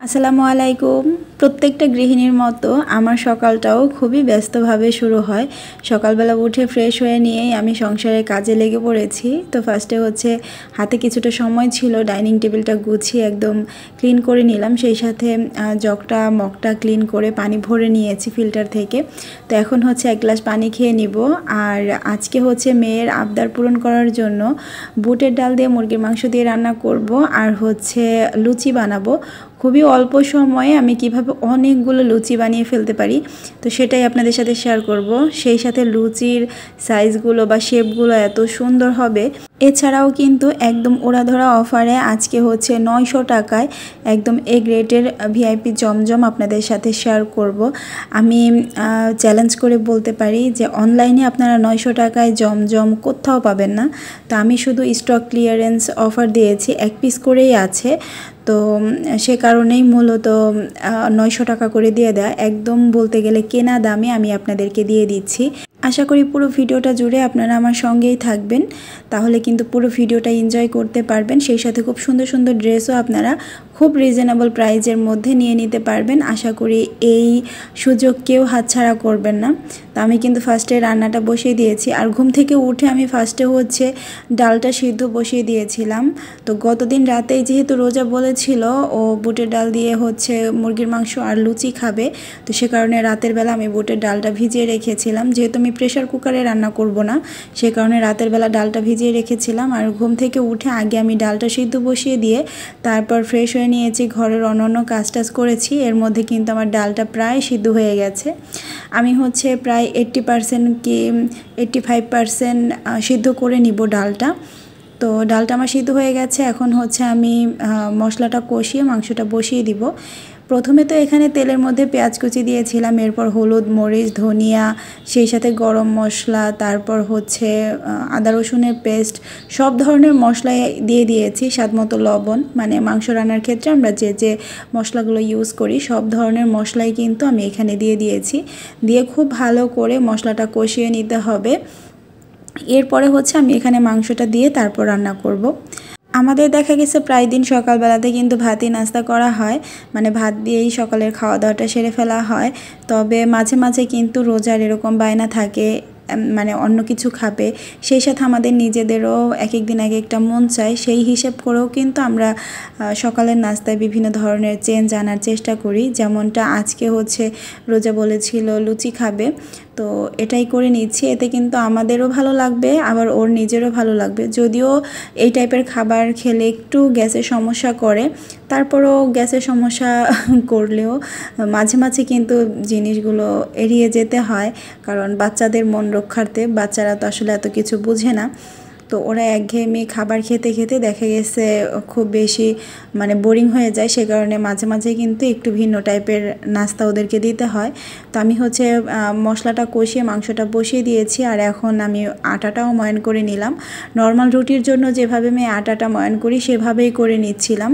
আসসালামু আলাইকুম। প্রত্যেকটা গৃহিণীর মতো আমার সকালটাও খুবই ব্যস্তভাবে শুরু হয়। সকালবেলা উঠে ফ্রেশ হয়ে নিয়েই আমি সংসারের কাজে লেগে পড়েছি। তো ফার্স্টে হচ্ছে হাতে কিছুটা সময় ছিল, ডাইনিং টেবিলটা গুছিয়ে একদম ক্লিন করে নিলাম। সেই সাথে জগটা মগটা ক্লিন করে পানি ভরে নিয়েছি ফিল্টার থেকে। তো এখন হচ্ছে এক গ্লাস পানি খেয়ে নিব। আর আজকে হচ্ছে মেয়ের আবদার পূরণ করার জন্য বুটের ডাল দিয়ে মুরগির মাংস দিয়ে রান্না করব, আর হচ্ছে লুচি বানাবো। খুবই অল্প সময়ে আমি কিভাবে অনেকগুলো লুচি বানিয়ে ফেলতে পারি, তো সেটাই আপনাদের সাথে শেয়ার করব। সেই সাথে লুচির সাইজগুলো বা শেপগুলো এত সুন্দর হবে। এছাড়াও কিন্তু একদম ওড়াধরা অফারে আজকে হচ্ছে 900 টাকায় একদম এ গ্রেডের ভিআইপি জমজম আপনাদের সাথে শেয়ার করব। আমি চ্যালেঞ্জ করে বলতে পারি যে অনলাইনে আপনারা 900 টাকায় জমজম কোথাও পাবেন না। তো আমি শুধু স্টক ক্লিয়ারেন্স অফার দিয়েছি, এক পিস করেই আছে। তো সে কারণেই মূলত 900 টাকা করে দিয়ে দেয়, একদম বলতে গেলে কেনা দামে আমি আপনাদেরকে দিয়ে দিচ্ছি। আশা করি পুরো ভিডিওটা জুড়ে আপনারা আমার সঙ্গেই থাকবেন, তাহলে কিন্তু পুরো ভিডিওটা এনজয় করতে পারবেন। সেই সাথে খুব সুন্দর সুন্দর ড্রেসও আপনারা খুব রিজনেবল প্রাইজের মধ্যে নিয়ে নিতে পারবেন। আশা করি এই সুযোগ কেউ হাতছাড়া করবেন না। তো আমি কিন্তু ফার্স্টে রান্নাটা বসিয়ে দিয়েছি, আর ঘুম থেকে উঠে আমি ফার্স্টে হচ্ছে ডালটা সিদ্ধ বসিয়ে দিয়েছিলাম। তো গতদিন রাতেই যেহেতু রোজা বলেছিল ও বুটের ডাল দিয়ে হচ্ছে মুরগির মাংস আর লুচি খাবে, তো সে কারণে রাতের বেলা আমি বুটের ডালটা ভিজিয়ে রেখেছিলাম। যেহেতু আমি প্রেশার কুকারে রান্না করব না, সে কারণে রাতের বেলা ডালটা ভিজিয়ে রেখেছিলাম। আর ঘুম থেকে উঠে আগে আমি ডালটা সিদ্ধ বসিয়ে দিয়ে তারপর ফ্রেশ হয়ে নিয়েছি, ঘরের অন্যান্য কাজ টাজ করেছি। এর মধ্যে কিন্তু আমার ডালটা প্রায় সিদ্ধ হয়ে গেছে। আমি হচ্ছে প্রায় 80% কি 85% সিদ্ধ করে নিব ডালটা। তো ডালটা আমার সিদ্ধ হয়ে গেছে। এখন হচ্ছে আমি মশলাটা কষিয়ে মাংসটা বসিয়ে দিব। প্রথমে তো এখানে তেলের মধ্যে পেঁয়াজ কুচি দিয়েছিলাম, এরপর হলুদ, মরিচ, ধনিয়া, সেই সাথে গরম মশলা, তারপর হচ্ছে আদা রসুনের পেস্ট, সব ধরনের মশলা দিয়ে দিয়েছি। স্বাদমতো লবণ, মানে মাংস রান্নার ক্ষেত্রে আমরা যে যে মশলাগুলো ইউজ করি সব ধরনের মশলাই কিন্তু আমি এখানে দিয়ে দিয়েছি। দিয়ে খুব ভালো করে মশলাটা কষিয়ে নিতে হবে। এরপরে হচ্ছে আমি এখানে মাংসটা দিয়ে তারপর রান্না করব। আমাদের দেখা গেছে প্রায় দিন সকালবেলাতে কিন্তু ভাতই নাস্তা করা হয়, মানে ভাত দিয়েই সকালের খাওয়া দাওয়াটা সেরে ফেলা হয়। তবে মাঝে মাঝে কিন্তু রোজার এরকম বায়না থাকে, মানে অন্য কিছু খাবে। সেই সাথে আমাদের নিজেদেরও এক এক দিন এক একটা মন চায়, সেই হিসেব করেও কিন্তু আমরা সকালের নাস্তায় বিভিন্ন ধরনের চেঞ্জ আনার চেষ্টা করি। যেমনটা আজকে হচ্ছে রোজা বলেছিল লুচি খাবে, তো এটাই করে নিচ্ছি। এতে কিন্তু আমাদেরও ভালো লাগবে, আবার ওর নিজেরও ভালো লাগবে। যদিও এই টাইপের খাবার খেলে একটু গ্যাসের সমস্যা করে, তারপরও গ্যাসের সমস্যা করলেও মাঝে মাঝে কিন্তু জিনিসগুলো এড়িয়ে যেতে হয়, কারণ বাচ্চাদের মন রক্ষার্থে। বাচ্চারা তো আসলে এত কিছু বুঝে না, তো ওরা একঘেয়েমি খাবার খেতে খেতে দেখা গেছে খুব বেশি মানে বোরিং হয়ে যায়। সে কারণে মাঝে মাঝে কিন্তু একটু ভিন্ন টাইপের নাস্তা ওদেরকে দিতে হয়। তো আমি হচ্ছে মশলাটা কষিয়ে মাংসটা বসিয়ে দিয়েছি, আর এখন আমি আটাটাও ময়ান করে নিলাম। নর্মাল রুটির জন্য যেভাবে আমি আটাটা ময়ান করি সেভাবেই করে নিচ্ছিলাম।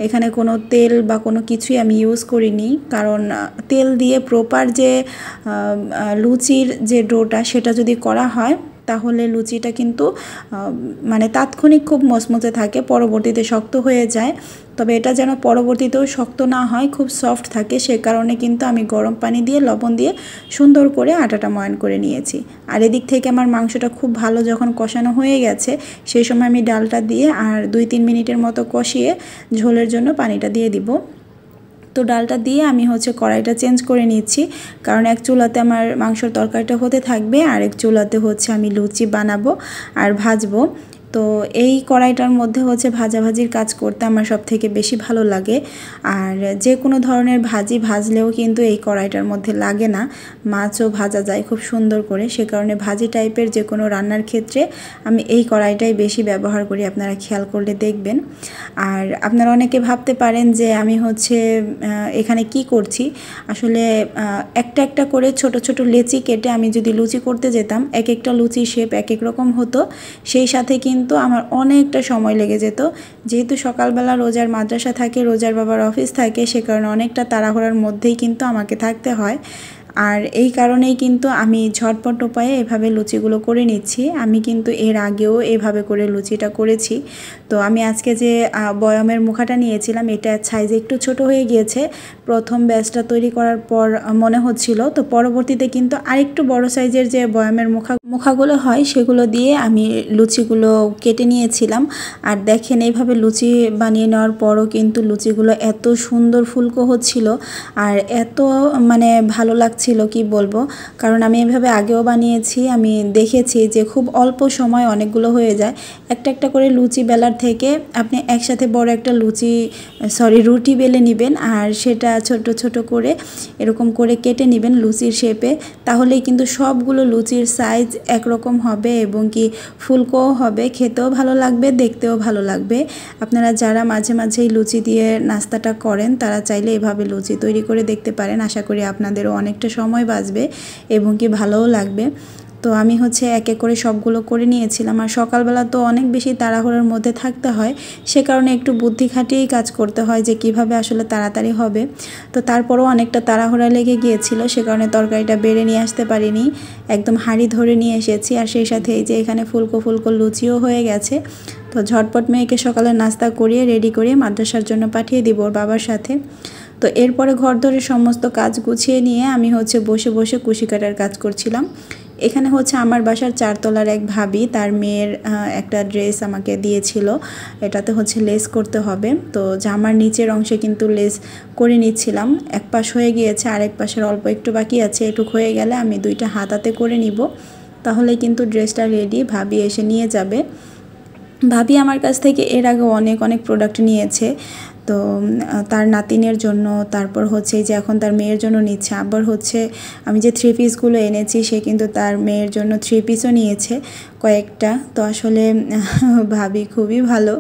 এখানে কোনো তেল বা কোনো কিছুই আমি ইউজ করিনি, কারণ তেল দিয়ে প্রপার যে লুচির যে ডোটা সেটা যদি করা হয় তাহলে লুচিটা কিন্তু মানে তাৎক্ষণিক খুব মচমচে থাকে, পরবর্তীতে শক্ত হয়ে যায়। তবে এটা যেন পরবর্তীতেও শক্ত না হয়, খুব সফট থাকে। সে কারণে কিন্তু আমি গরম পানি দিয়ে লবণ দিয়ে সুন্দর করে আটাটা ময়ান করে নিয়েছি। আর এদিক থেকে আমার মাংসটা খুব ভালো যখন কষানো হয়ে গেছে, সেই সময় আমি ডালটা দিয়ে আর 2-3 মিনিটের মতো কষিয়ে ঝোলের জন্য পানিটা দিয়ে দিব। তো ডালটা দিয়ে আমি হচ্ছে কড়াইটা চেঞ্জ করে নিচ্ছি, কারণ এক চুলাতে আমার মাংসর তরকারিটা হতে থাকবে, আর এক চুলাতে হচ্ছে আমি লুচি বানাবো আর ভাজবো। তো এই কড়াইটার মধ্যে হচ্ছে ভাজাভাজির কাজ করতে আমার সব থেকে বেশি ভালো লাগে। আর যে কোনো ধরনের ভাজি ভাজলেও কিন্তু এই কড়াইটার মধ্যে লাগে না, মাছও ভাজা যায় খুব সুন্দর করে। সে কারণে ভাজি টাইপের যে কোনো রান্নার ক্ষেত্রে আমি এই কড়াইটাই বেশি ব্যবহার করি, আপনারা খেয়াল করলে দেখবেন। আর আপনারা অনেকে ভাবতে পারেন যে আমি হচ্ছে এখানে কি করছি। আসলে একটা একটা করে ছোট ছোট লেচি কেটে আমি যদি লুচি করতে যেতাম, এক একটা লুচির শেপ এক এক রকম হতো। সেই সাথে কিন্তু আমার অনেকটা সময় লেগে যেত। যেহেতু সকালবেলা রোজার মাদ্রাসা থাকে, রোজার বাবার অফিস থাকে, সে কারণে অনেকটা তাড়াহুড়ার মধ্যেই কিন্তু আমাকে থাকতে হয়। আর এই কারণেই কিন্তু আমি ঝটপট উপায়ে এভাবে লুচিগুলো করে নিচ্ছি। আমি কিন্তু এর আগেও এভাবে করে লুচিটা করেছি। তো আমি আজকে যে বয়ামের মুখাটা নিয়েছিলাম এটা সাইজে একটু ছোট হয়ে গিয়েছে। প্রথম ব্যাচটা তৈরি করার পর মনে হচ্ছিল, তো পরবর্তীতে কিন্তু আরেকটু বড় সাইজের যে বয়ামের মুখাগুলো হয় সেগুলো দিয়ে আমি লুচিগুলো কেটে নিয়েছিলাম। আর দেখেন এইভাবে লুচি বানিয়ে নেওয়ার পরও কিন্তু লুচিগুলো এত সুন্দর ফুলকো হচ্ছিল আর এত মানে ভালো লাগছিল কি বলবো। কারণ আমি এভাবে আগেও বানিয়েছি, আমি দেখেছি যে খুব অল্প সময় অনেকগুলো হয়ে যায়। একটা একটা করে লুচি বেলার থেকে আপনি একসাথে বড় একটা রুটি বেলে নেবেন আর সেটা ছোট ছোট করে এরকম করে কেটে নেবেন লুচির শেপে। তাহলেই কিন্তু সবগুলো লুচির সাইজ একরকম হবে এবং কি ফুলকোও হবে, খেতেও ভালো লাগবে, দেখতেও ভালো লাগবে। আপনারা যারা মাঝে মাঝেই লুচি দিয়ে নাস্তাটা করেন তারা চাইলে এভাবে লুচি তৈরি করে দেখতে পারেন। আশা করি আপনাদেরও অনেকটা সময় বাঁচবে এবং কি ভালোও লাগবে। তো আমি এক এক করে সবগুলো করে নিয়েছিলাম। আর সকালবেলা তো অনেক বেশি তাড়াহুড়োর মধ্যে থাকতে হয়, সে কারণে একটু বুদ্ধি খাটিয়েই কাজ করতে হয় যে কিভাবে আসলে তাড়াতাড়ি হবে। তো তারপরেও অনেকটা তাড়াহুড়া লেগে গিয়েছিল, সে কারণে তরকারিটা বেড়ে নিয়ে আসতে পারিনি, একদম হাঁড়ি ধরে নিয়ে এসেছি। আর সেই সাথে এই যে এখানে ফুলকো ফুলকো লুচিও হয়ে গেছে। তো ঝটপট মেয়েকে সকালে নাস্তা করিয়ে রেডি করিয়ে মাদ্রাসার জন্য পাঠিয়ে দিব ওর বাবার সাথে। তো এরপরে ঘর ধরে সমস্ত কাজ গুছিয়ে নিয়ে আমি বসে বসে কুশি কাটার কাজ করছিলাম। এখানে আমার বাসার 4 তলার এক ভাবি তার মেয়ের একটা ড্রেস আমাকে দিয়েছিল। এটাতে লেস করতে হবে, তো জামার নিচের অংশে কিন্তু লেস করে নিচ্ছিলাম। এক পাশ হয়ে গিয়েছে, আরেক পাশের অল্প একটু বাকি আছে। এটুক হয়ে গেলে আমি 2টা হাতাতে করে নিব, তাহলে কিন্তু ড্রেসটা রেডি, ভাবি এসে নিয়ে যাবে। ভাবি আমার কাছ থেকে এর আগে অনেক অনেক প্রোডাক্ট নিয়েছে, তো তার নাতিনের জন্য, তারপর যে এখন তার মেয়ের জন্য নিচ্ছে। আবার আমি যে 3 পিসগুলো এনেছি সে কিন্তু তার মেয়ের জন্য 3 পিসও নিয়েছে কয়েকটা। তো আসলে ভাবি খুবই ভালো,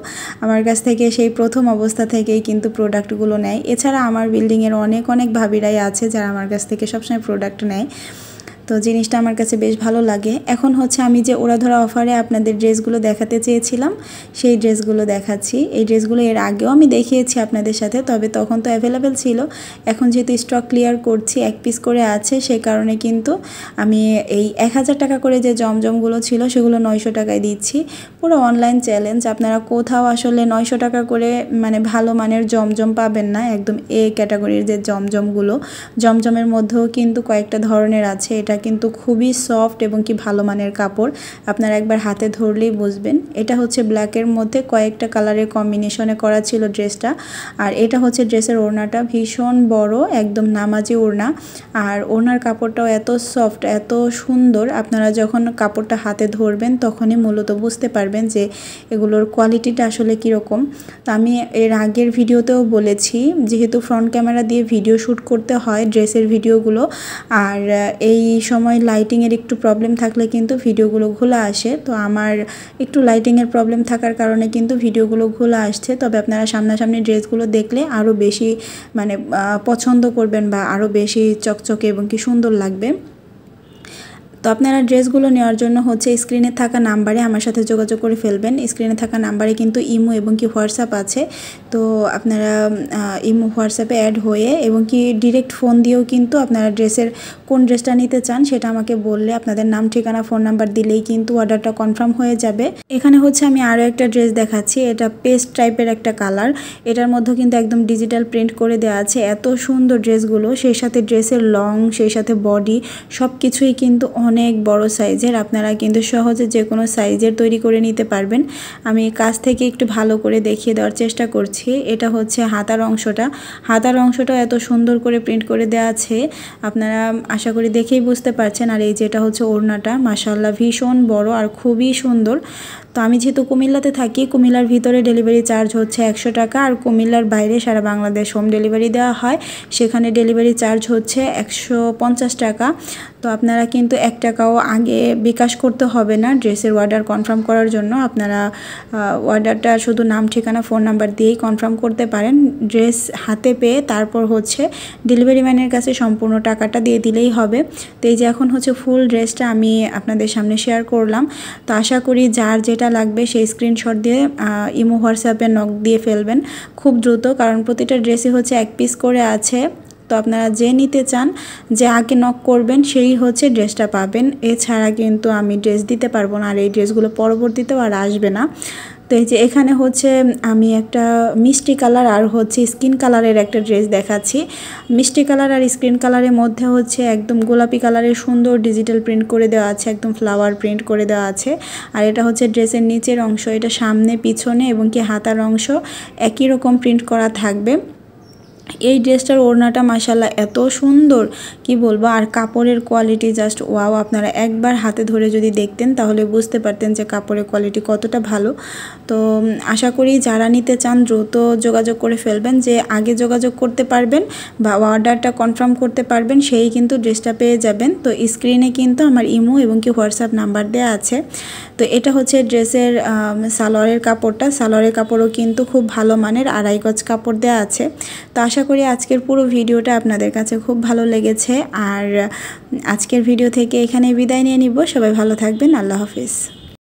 আমার কাছ থেকে সেই প্রথম অবস্থা থেকেই কিন্তু প্রোডাক্টগুলো নেয়। এছাড়া আমার বিল্ডিংয়ের অনেক অনেক ভাবিরাই আছে যারা আমার কাছ থেকে সবসময় প্রোডাক্ট নেয়। তো জিনিসটা আমার কাছে বেশ ভালো লাগে। এখন আমি যে ওড়াধরা অফারে আপনাদের ড্রেসগুলো দেখাতে চেয়েছিলাম সেই ড্রেসগুলো দেখাচ্ছি। এই ড্রেসগুলো এর আগেও আমি দেখিয়েছি আপনাদের সাথে, তবে তখন তো অ্যাভেলেবেল ছিল। এখন যেহেতু স্টক ক্লিয়ার করছি, 1 পিস করে আছে, সে কারণে কিন্তু আমি এই 1000 টাকা করে যে জমজমগুলো ছিল সেগুলো 900 টাকায় দিচ্ছি। পুরো অনলাইন চ্যালেঞ্জ, আপনারা কোথাও আসলে 900 টাকা করে মানে ভালো মানের জমজম পাবেন না। একদম এ ক্যাটাগরির যে জমজমগুলো, জমজমের মধ্যেও কিন্তু কয়েকটা ধরনের আছে। এটা কিন্তু খুবই সফট এবং কি ভালো মানের কাপড়, আপনারা একবার হাতে ধরলেই বুঝবেন। এটা ব্ল্যাকের মধ্যে কয়েকটা কালারের কম্বিনেশনে করা ছিল ড্রেসটা। আর এটা ড্রেসের ওড়নাটা ভীষণ বড়, একদম নামাজি ওড়না। আর ওড়নার কাপড়টাও এত সফট, এত সুন্দর, আপনারা যখন কাপড়টা হাতে ধরবেন তখনই মূলত বুঝতে পারবেন যে এগুলোর কোয়ালিটিটা আসলে কীরকম। তো আমি এর আগের ভিডিওতেও বলেছি, যেহেতু ফ্রন্ট ক্যামেরা দিয়ে ভিডিও শ্যুট করতে হয় ড্রেসের ভিডিওগুলো, আর এই সময় লাইটিংয়ের একটু প্রবলেম থাকলে কিন্তু ভিডিওগুলো ঘোলা আসে। তো আমার একটু লাইটিংয়ের প্রবলেম থাকার কারণে কিন্তু ভিডিওগুলো ঘোলা আসছে। তবে আপনারা সামনাসামনি ড্রেসগুলো দেখলে আরও বেশি মানে পছন্দ করবেন বা আরও বেশি চকচকে এবং কি সুন্দর লাগবে। তো আপনারা ড্রেসগুলো নেওয়ার জন্য স্ক্রিনে থাকা নাম্বারে আমার সাথে যোগাযোগ করে ফেলবেন। স্ক্রিনে থাকা নাম্বারে কিন্তু ইমো এবং কি হোয়াটসঅ্যাপ আছে, তো আপনারা ইমো হোয়াটসঅ্যাপে অ্যাড হয়ে এবং কি ডিরেক্ট ফোন দিয়েও কিন্তু আপনারা কোন ড্রেসটা নিতে চান সেটা আমাকে বললে, আপনাদের নাম, ঠিকানা, ফোন নাম্বার দিলেই কিন্তু অর্ডারটা কনফার্ম হয়ে যাবে। এখানে আমি আরও একটা ড্রেস দেখাচ্ছি, এটা পেস্ট টাইপের একটা কালার, এটার মধ্যে কিন্তু একদম ডিজিটাল প্রিন্ট করে দেওয়া আছে। এত সুন্দর ড্রেসগুলো, সেই সাথে ড্রেসের লং, সেই সাথে বডি সব কিছুই কিন্তু অনেক বড় সাইজের। আপনারা কিন্তু সহজে যে কোনো সাইজের তৈরি করে নিতে পারবেন। আমি কাছ থেকে একটু ভালো করে দেখিয়ে দেওয়ার চেষ্টা করছি। এটা হাতার অংশটা এত সুন্দর করে প্রিন্ট করে দেওয়া আছে, আপনারা আশা করি দেখেই বুঝতে পারছেন। আর এই যেটা ওড়নাটা, মাশাআল্লাহ ভীষণ বড় আর খুবই সুন্দর। তো আমি যেহেতু কুমিল্লাতে থাকি, কুমিল্লার ভিতরে ডেলিভারি চার্জ 100 টাকা, আর কুমিল্লার বাইরে সারা বাংলাদেশ হোম ডেলিভারি দেওয়া হয়, সেখানে ডেলিভারি চার্জ 150 টাকা। তো আপনারা কিন্তু 1 টাকাও আগে বিকাশ করতে হবে না ড্রেসের অর্ডার কনফার্ম করার জন্য। আপনারা অর্ডারটা শুধু নাম, ঠিকানা, ফোন নাম্বার দিয়েই কনফার্ম করতে পারেন। ড্রেস হাতে পেয়ে তারপর ডেলিভারি ম্যানের কাছে সম্পূর্ণ টাকাটা দিয়ে দিলেই হবে। তো এই যে এখন ফুল ড্রেসটা আমি আপনাদের সামনে শেয়ার করলাম। তো আশা করি যার যেটা লাগবে সেই স্ক্রিনশট দিয়ে ইমো হোয়াটসঅ্যাপে নক দিয়ে ফেলবেন খুব দ্রুত, কারণ প্রতিটা ড্রেসই 1 পিস করে আছে। তো আপনারা যে নিতে চান, যে আগে নক করবেন সেই হচ্ছে ড্রেসটা পাবেন। এছাড়া কিন্তু আমি ড্রেস দিতে পারবো না, আর এই ড্রেসগুলো পরবর্তীতেও আর আসবে না। তো এই যে এখানে হচ্ছে আমি একটা মিষ্টি কালার আর হচ্ছে স্কিন কালারের একটা ড্রেস দেখাচ্ছি। মিষ্টি কালার আর স্কিন কালারের মধ্যে হচ্ছে একদম গোলাপি কালারের সুন্দর ডিজিটাল প্রিন্ট করে দেওয়া আছে, একদম ফ্লাওয়ার প্রিন্ট করে দেওয়া আছে। আর এটা হচ্ছে ড্রেসের নিচের অংশ, এটা সামনে পিছনে এবং কি হাতার অংশ একই রকম প্রিন্ট করা থাকবে। এই ড্রেসটার ওড়নাটা মাশাআল্লাহ এত সুন্দর কি বলবো, আর কাপড়ের কোয়ালিটি জাস্ট ওয়াও। আপনারা একবার হাতে ধরে যদি দেখতেন তাহলে বুঝতে পারতেন যে কাপড়ের কোয়ালিটি কতটা ভালো। তো আশা করি যারা নিতে চান দ্রুত যোগাযোগ করে ফেলবেন, যে আগে যোগাযোগ করতে পারবেন বা অর্ডারটা কনফার্ম করতে পারবেন সেই কিন্তু ড্রেসটা পেয়ে যাবেন। তো স্ক্রিনে কিন্তু আমার ইমো এবং কি হোয়াটসঅ্যাপ নাম্বার দেওয়া আছে। তো এটা হচ্ছে ড্রেসের সালোয়ারের কাপড়টা, সালোয়ারের কাপড়ও কিন্তু খুব ভালো মানের, 2.5 গজ কাপড় দেওয়া আছে। তো আশা করি আজকের পুরো ভিডিওটা আপনাদের কাছে খুব ভালো লেগেছে। আর আজকের ভিডিও থেকে এখানে বিদায় নিয়ে নিব। সবাই ভালো থাকবেন, আল্লাহ হাফিজ।